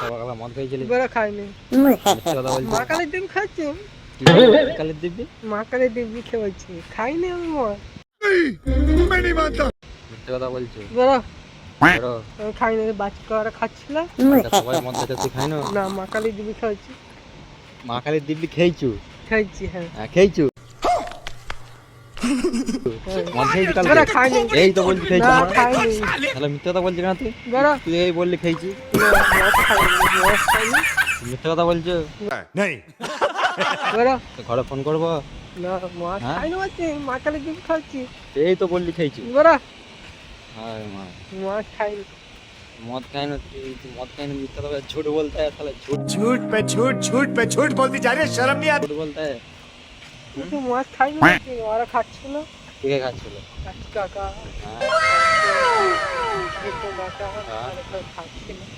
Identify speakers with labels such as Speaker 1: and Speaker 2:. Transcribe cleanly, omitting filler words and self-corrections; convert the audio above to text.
Speaker 1: সকালবেলা মদ খেয়েছিলি?
Speaker 2: বেড়া খাইনি।
Speaker 1: মিথ্যে কথা বলছিস।
Speaker 2: মা কালীর দিব্যি খাচ্ছি।
Speaker 1: কি বলছিস? কালের দিব্যি?
Speaker 2: মা কালীর দিব্যি খেয়েছি, খাইনি আমি মদ।
Speaker 1: মিথ্যে কথা বলছিস।
Speaker 2: বেড়া
Speaker 1: বেরো।
Speaker 2: আমি খাইনি, বাচ্চা খাচ্ছিল।
Speaker 1: তা সবাই মদ খেতে তুই খাই না?
Speaker 2: না, মা কালীর দিব্যি খেয়েছি।
Speaker 1: মা কালীর দিব্যি খেয়েছু?
Speaker 2: খাইছি, হ্যাঁ।
Speaker 1: হ্যাঁ খেয়েছু। মদ খেয়েছি কালকে?
Speaker 2: বেড়া খাইনি।
Speaker 1: এই তো বলছি খেয়েছি।
Speaker 2: না, খাইনি।
Speaker 1: তাহলে মিথ্যে কথা বলছিস না তুই?
Speaker 2: বেড়া
Speaker 1: তুই এই বললি খেয়েছি।
Speaker 2: না, মদ খাইনি, মদ খাইনি।
Speaker 1: মিথ্যে কথা বলছো?
Speaker 2: বেড়া
Speaker 1: তো ঘরে ফোন করবো?
Speaker 2: না, মদ
Speaker 1: হ্যাঁ?
Speaker 2: খাইনি বলছি, মা কালীর দিব্যি খাচ্ছি।
Speaker 1: এই তো বললি খেয়েছি।
Speaker 2: বেড়া
Speaker 1: হায় মা,
Speaker 2: মদ খাইনি।
Speaker 1: মদ খাই না তুই, মদ খাই না মিথ্যা কথা ঝুট বলতে হয় তাহলে ঝুট
Speaker 3: झूठ पे झूठ बोलती जा रही है शर्म नहीं आती
Speaker 1: ঝুট বলতে হয়।
Speaker 2: কিন্তু মদ খাইনি বলছি, ওরা খাচ্ছিল।
Speaker 1: কে কে খাচ্ছিল?
Speaker 2: কাকা,
Speaker 1: হ্যাঁ
Speaker 2: কাকা,
Speaker 1: হ্যাঁ।
Speaker 2: খাচ্ছিল।